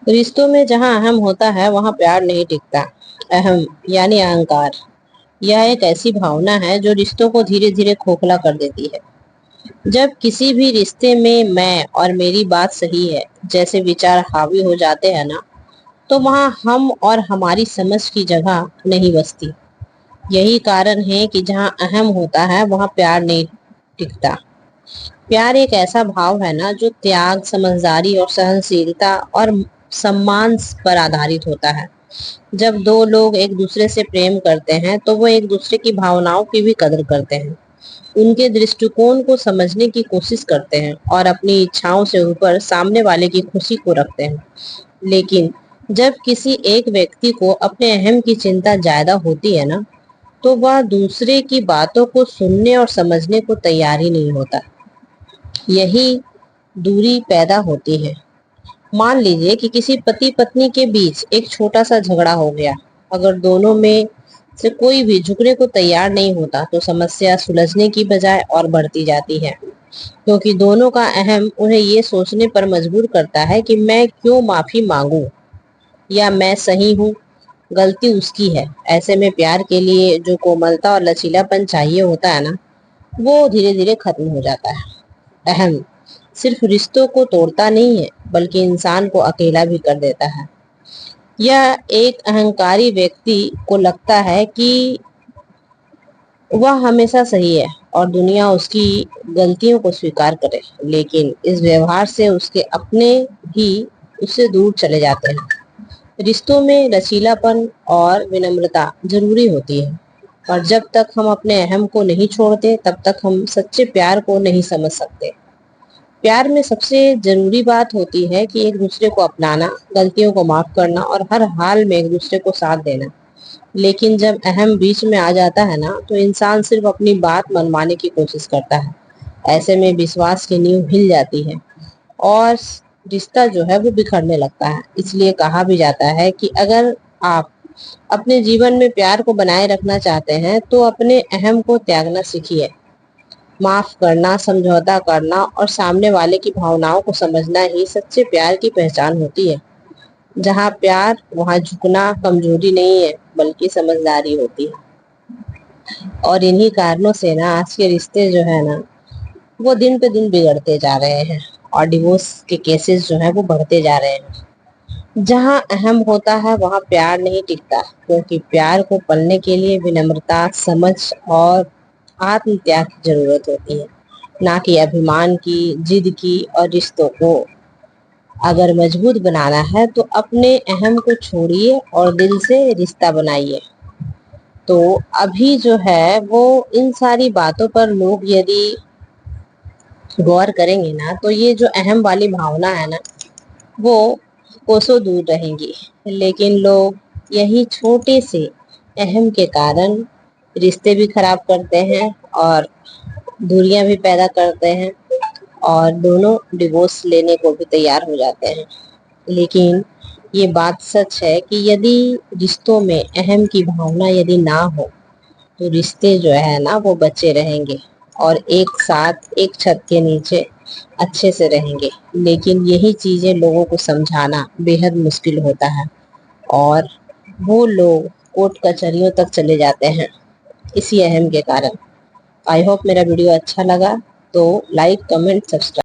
रिश्तों में जहाँ अहम होता है वहाँ प्यार नहीं टिकता। अहम यानी अहंकार, यह एक ऐसी भावना है जो रिश्तों को धीरे धीरे खोखला कर देती है। जब किसी भी रिश्ते में मैं और मेरी बात सही है जैसे विचार हावी हो जाते हैं ना, तो वहाँ हम और हमारी समझ की जगह नहीं बचती। यही कारण है कि जहाँ अहम होता है वहाँ प्यार नहीं टिकता। प्यार एक ऐसा भाव है ना जो त्याग, समझदारी और सहनशीलता और सम्मान पर आधारित होता है। जब दो लोग एक दूसरे से प्रेम करते हैं तो वो एक दूसरे की भावनाओं की भी कदर करते हैं, उनके दृष्टिकोण को समझने की कोशिश करते हैं और अपनी इच्छाओं से ऊपर सामने वाले की खुशी को रखते हैं। लेकिन जब किसी एक व्यक्ति को अपने अहम की चिंता ज्यादा होती है ना, तो वह दूसरे की बातों को सुनने और समझने को तैयार ही नहीं होता। यही दूरी पैदा होती है। मान लीजिए कि किसी पति पत्नी के बीच एक छोटा सा झगड़ा हो गया। अगर दोनों में से कोई भी झुकने को तैयार नहीं होता तो समस्या सुलझने की बजाय और बढ़ती जाती है, क्योंकि दोनों का अहम उन्हें ये सोचने पर मजबूर करता है कि मैं क्यों माफी मांगू या मैं सही हूँ, गलती उसकी है। ऐसे में प्यार के लिए जो कोमलता और लचीलापन चाहिए होता है ना, वो धीरे धीरे खत्म हो जाता है। अहम सिर्फ रिश्तों को तोड़ता नहीं है बल्कि इंसान को अकेला भी कर देता है। यह एक अहंकारी व्यक्ति को लगता है कि वह हमेशा सही है और दुनिया उसकी गलतियों को स्वीकार करे, लेकिन इस व्यवहार से उसके अपने भी उससे दूर चले जाते हैं। रिश्तों में लचीलापन और विनम्रता जरूरी होती है, और जब तक हम अपने अहम को नहीं छोड़ते तब तक हम सच्चे प्यार को नहीं समझ सकते। प्यार में सबसे जरूरी बात होती है कि एक दूसरे को अपनाना, गलतियों को माफ करना और हर हाल में एक दूसरे को साथ देना। लेकिन जब अहम बीच में आ जाता है ना, तो इंसान सिर्फ अपनी बात मनवाने की कोशिश करता है। ऐसे में विश्वास की नींव हिल जाती है और रिश्ता जो है वो बिखरने लगता है। इसलिए कहा भी जाता है कि अगर आप अपने जीवन में प्यार को बनाए रखना चाहते हैं तो अपने अहम को त्यागना सीखिए। माफ करना, समझौता करना और सामने वाले की भावनाओं को समझना ही सच्चे प्यार की पहचान होती है। जहाँ प्यार वहाँ झुकना कमजोरी नहीं है बल्कि समझदारी होती है। और इन्हीं कारणों से ना आज के रिश्ते जो है ना, वो दिन पे दिन बिगड़ते जा रहे हैं और डिवोर्स के केसेस जो है वो बढ़ते जा रहे हैं। जहाँ अहम होता है वहाँ प्यार नहीं टिकता, क्योंकि प्यार को पलने के लिए विनम्रता, समझ और आत्म त्याग की जरूरत होती है, ना कि अभिमान की, जिद की। और रिश्तों को अगर मजबूत बनाना है तो अपने अहम को छोड़िए और दिल से रिश्ता बनाइए। तो अभी जो है वो इन सारी बातों पर लोग यदि गौर करेंगे ना, तो ये जो अहम वाली भावना है ना, वो कोसों दूर रहेंगी। लेकिन लोग यही छोटे से अहम के कारण रिश्ते भी खराब करते हैं और दूरियां भी पैदा करते हैं, और दोनों डिवोर्स लेने को भी तैयार हो जाते हैं। लेकिन ये बात सच है कि यदि रिश्तों में अहम की भावना यदि ना हो तो रिश्ते जो है ना वो बचे रहेंगे और एक साथ एक छत के नीचे अच्छे से रहेंगे। लेकिन यही चीजें लोगों को समझाना बेहद मुश्किल होता है और वो लोग कोर्ट कचहरियों तक चले जाते हैं इसी अहम के कारण। आई होप मेरा वीडियो अच्छा लगा, तो लाइक, कमेंट, सब्सक्राइब।